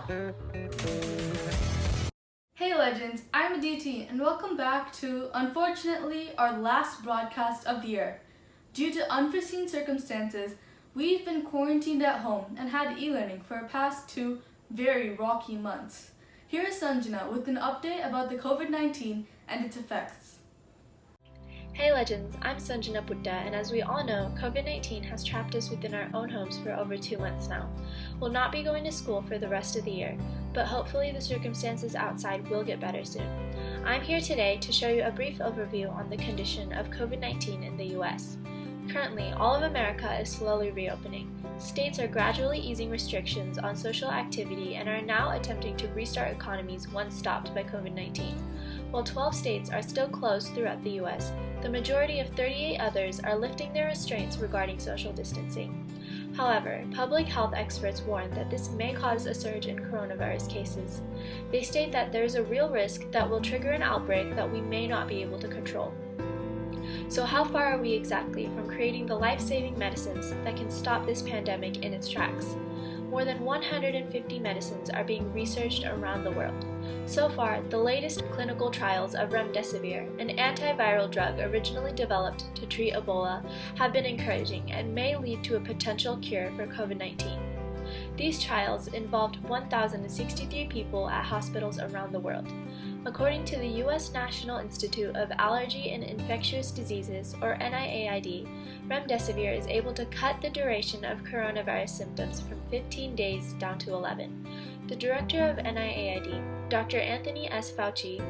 Hey Legends, I'm Aditi and welcome back to, unfortunately, our last broadcast of the year. Due to unforeseen circumstances, we've been quarantined at home and had e-learning for our past 2 very rocky months. Here is Sanjana with an update about the COVID-19 and its effects. Hey Legends, I'm Sanjana Putta, and as we all know, COVID-19 has trapped us within our own homes for over 2 months now. We'll not be going to school for the rest of the year, but hopefully the circumstances outside will get better soon. I'm here today to show you a brief overview on the condition of COVID-19 in the US. Currently, all of America is slowly reopening. States are gradually easing restrictions on social activity and are now attempting to restart economies once stopped by COVID-19. While 12 states are still closed throughout the US, the majority of 38 others are lifting their restraints regarding social distancing. However, public health experts warn that this may cause a surge in coronavirus cases. They state that there is a real risk that will trigger an outbreak that we may not be able to control. So how far are we exactly from creating the life-saving medicines that can stop this pandemic in its tracks? More than 150 medicines are being researched around the world. So far, the latest clinical trials of remdesivir, an antiviral drug originally developed to treat Ebola, have been encouraging and may lead to a potential cure for COVID-19. These trials involved 1,063 people at hospitals around the world. According to the U.S. National Institute of Allergy and Infectious Diseases, or NIAID, remdesivir is able to cut the duration of coronavirus symptoms from 15 days down to 11. The director of NIAID, Dr. Anthony S. Fauci,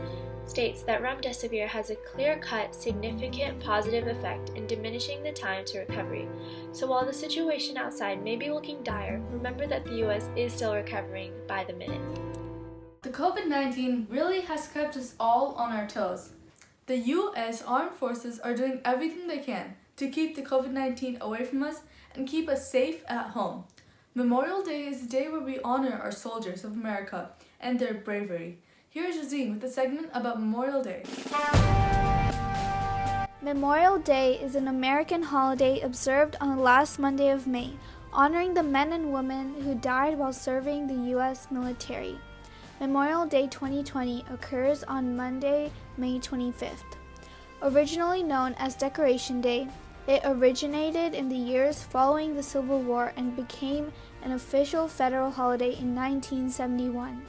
states that remdesivir has a clear-cut, significant positive effect in diminishing the time to recovery. So while the situation outside may be looking dire, remember that the U.S. is still recovering by the minute. The COVID-19 really has kept us all on our toes. The U.S. Armed Forces are doing everything they can to keep the COVID-19 away from us and keep us safe at home. Memorial Day is the day where we honor our soldiers of America and their bravery. Here's Rosine with a segment about Memorial Day. Memorial Day is an American holiday observed on the last Monday of May, honoring the men and women who died while serving the U.S. military. Memorial Day 2020 occurs on Monday, May 25th. Originally known as Decoration Day, it originated in the years following the Civil War and became an official federal holiday in 1971.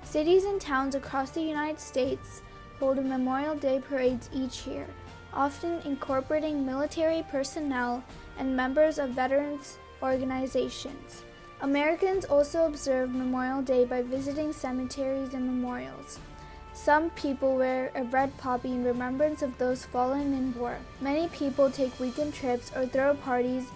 Cities and towns across the United States hold Memorial Day parades each year, often incorporating military personnel and members of veterans organizations. Americans also observe Memorial Day by visiting cemeteries and memorials. Some people wear a red poppy in remembrance of those fallen in war. Many people take weekend trips or throw parties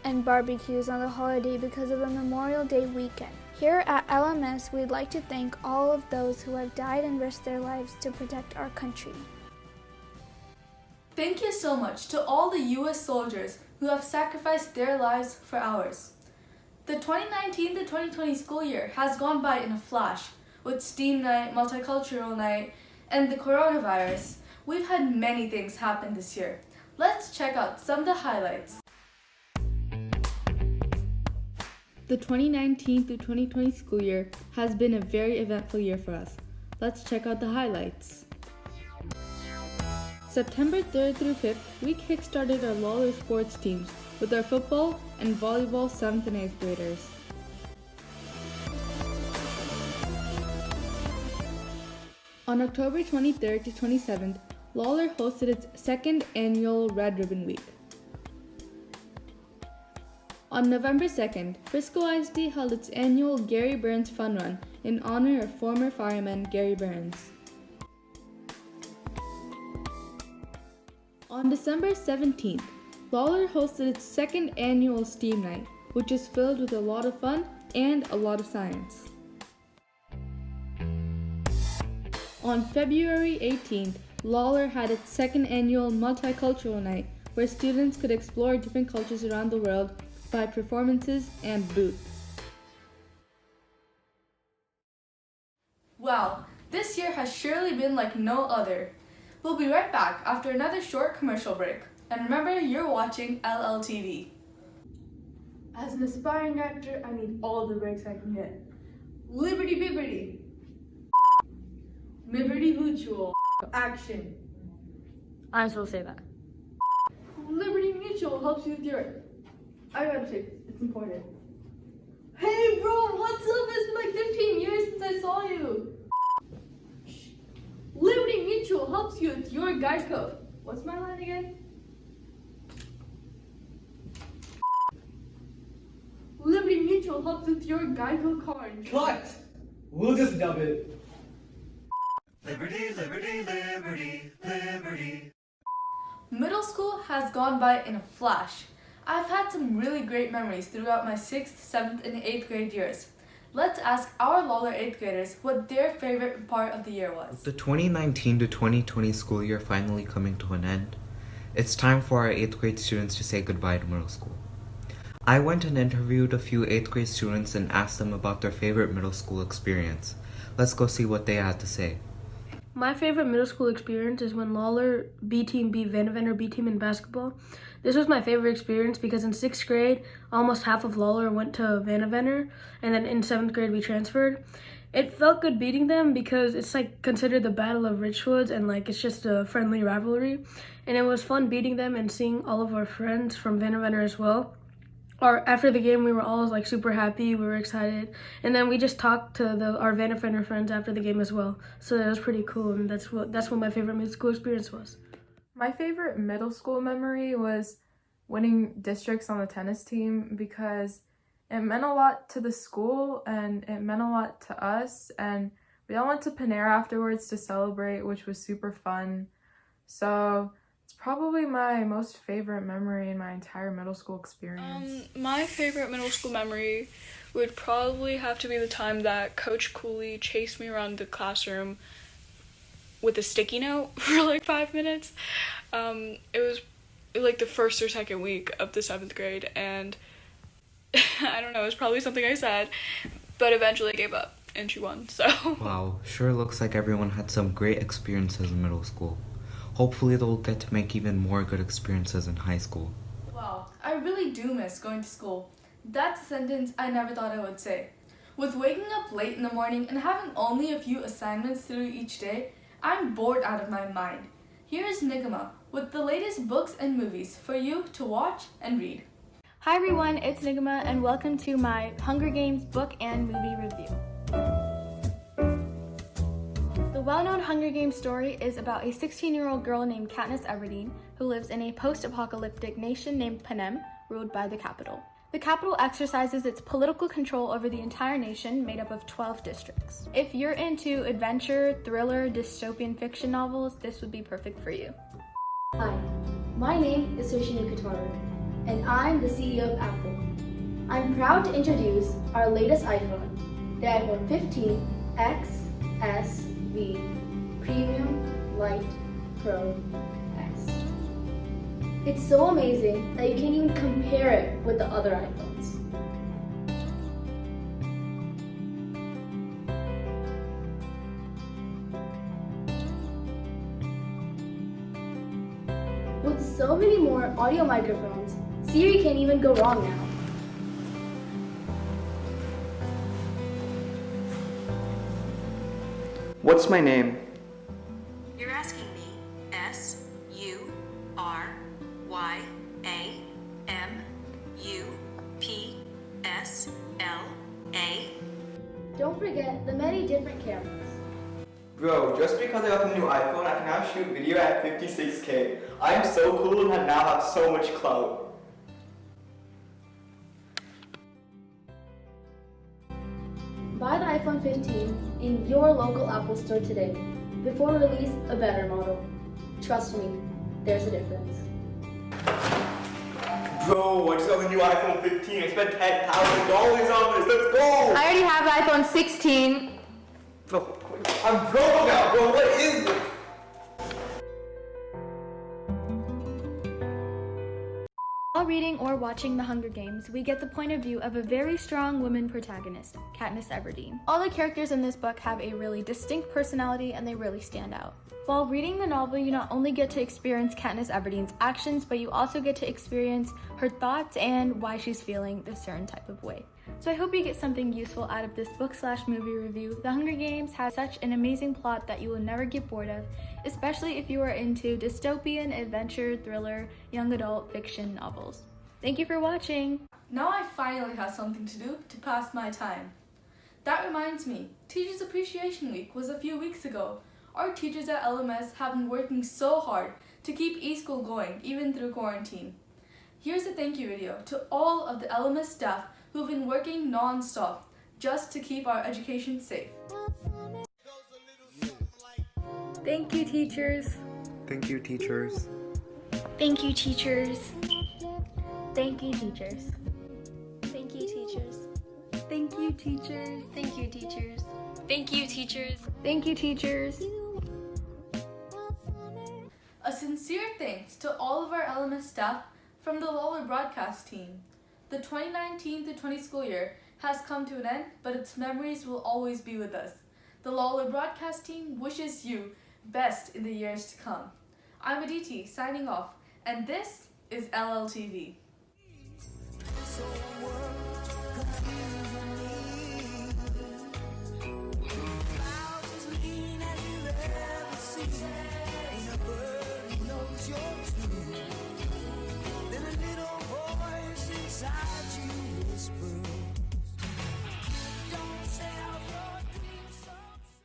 and barbecues on the holiday because of the Memorial Day weekend. Here at LMS, we'd like to thank all of those who have died and risked their lives to protect our country. Thank you so much to all the U.S. soldiers who have sacrificed their lives for ours. The 2019 to 2020 school year has gone by in a flash. With STEAM Night, Multicultural Night, and the coronavirus, we've had many things happen this year. Let's check out some of the highlights. The 2019 to 2020 school year has been a very eventful year for us. Let's check out the highlights. September 3rd through 5th, we kickstarted our Lawler sports teams with our football and volleyball 7th and 8th graders. On October 23rd to 27th, Lawler hosted its 2nd annual Red Ribbon Week. On November 2nd, Frisco ISD held its annual Gary Burns Fun Run in honor of former fireman Gary Burns. On December 17th, Lawler hosted its 2nd annual STEAM Night, which is filled with a lot of fun and a lot of science. On February 18th, Lawler had its 2nd annual Multicultural Night, where students could explore different cultures around the world by performances and booths. Wow, this year has surely been like no other. We'll be right back after another short commercial break. And remember, you're watching LLTV. As an aspiring actor, I need all the breaks I can get. Liberty Bibbity. Liberty Mutual. Action. I'm supposed to say that. Liberty Mutual helps you with your... I gotta check. It's important. Hey bro, what's up? It's been like 15 years since I saw you. Liberty Mutual helps you with your Geico. What's my line again? Liberty Mutual helps with your Geico car insurance. Cut! We'll just dub it. Liberty, liberty, liberty, liberty. Middle school has gone by in a flash. I've had some really great memories throughout my 6th, 7th, and 8th grade years. Let's ask our Lawler 8th graders what their favorite part of the year was. With the 2019 to 2020 school year finally coming to an end, it's time for our 8th grade students to say goodbye to middle school. I went and interviewed a few 8th grade students and asked them about their favorite middle school experience. Let's go see what they had to say. My favorite middle school experience is when Lawler B team beat Vanderventor B team in basketball. This was my favorite experience because in 6th grade, almost half of Lawler went to Vanderventor, and then in 7th grade we transferred. It felt good beating them because it's like considered the Battle of Richwoods, and like it's just a friendly rivalry. And it was fun beating them and seeing all of our friends from Vanderventor as well. After the game, we were all like super happy, we were excited, and then we just talked to our Vanderventor friends after the game as well. So that was pretty cool, and that's what my favorite middle school experience was. My favorite middle school memory was winning districts on the tennis team because it meant a lot to the school and it meant a lot to us, and we all went to Panera afterwards to celebrate, which was super fun. So it's probably my most favorite memory in my entire middle school experience. My favorite middle school memory would probably have to be the time that Coach Cooley chased me around the classroom with a sticky note for like 5 minutes. It was like the first or second week of the 7th grade, and I don't know, it was probably something I said, but eventually I gave up and she won, so. Wow, sure looks like everyone had some great experiences in middle school. Hopefully they'll get to make even more good experiences in high school. Wow, I really do miss going to school. That's a sentence I never thought I would say. With waking up late in the morning and having only a few assignments to do each day, I'm bored out of my mind. Here is Nigma with the latest books and movies for you to watch and read. Hi everyone, it's Nigma and welcome to my Hunger Games book and movie review. The well-known Hunger Games story is about a 16-year-old girl named Katniss Everdeen who lives in a post-apocalyptic nation named Panem, ruled by the Capitol. The Capitol exercises its political control over the entire nation, made up of 12 districts. If you're into adventure, thriller, dystopian fiction novels, this would be perfect for you. Hi, my name is Sushini Kataru, and I'm the CEO of Apple. I'm proud to introduce our latest iPhone, the iPhone 15 XSV Premium Light Pro X. It's so amazing that you can't even compare it with the other iPhones. With so many more audio microphones, Siri can't even go wrong now. What's my name? You're asking me. S-U-R-Y-A-M-U-P-S-L-A. Don't forget the many different cameras. Bro, just because I got the new iPhone, I can now shoot video at 56K. I am so cool and now have so much clout. Buy the iPhone 15 in your local Apple store today before we release a better model. Trust me, there's a difference. Bro, I just got the new iPhone 15. I spent $10,000 on this. Let's go! I already have the iPhone 16. Bro, I'm broke now, bro. What is this? While reading or watching The Hunger Games, we get the point of view of a very strong woman protagonist, Katniss Everdeen. All the characters in this book have a really distinct personality and they really stand out. While reading the novel, you not only get to experience Katniss Everdeen's actions, but you also get to experience her thoughts and why she's feeling this certain type of way. So I hope you get something useful out of this book/movie review. The Hunger Games has such an amazing plot that you will never get bored of, especially if you are into dystopian, adventure, thriller, young adult fiction novels. Thank you for watching! Now I finally have something to do to pass my time. That reminds me, Teachers Appreciation Week was a few weeks ago. Our teachers at LMS have been working so hard to keep eSchool going, even through quarantine. Here's a thank you video to all of the LMS staff who've been working non-stop just to keep our education safe. Thank you, teachers! Thank you, teachers. Thank you, teachers. Thank you, teachers. Thank you, teachers. Thank you, teachers. Thank you, teachers. Thank you, teachers. Thank you, teachers. A sincere thanks to all of our LMS staff from the Lawler broadcast team. The 2019-20 school year has come to an end, but its memories will always be with us. The Lawler broadcast team wishes you best in the years to come. I'm Aditi signing off, and this is LLTV. Then a little voice inside you whisper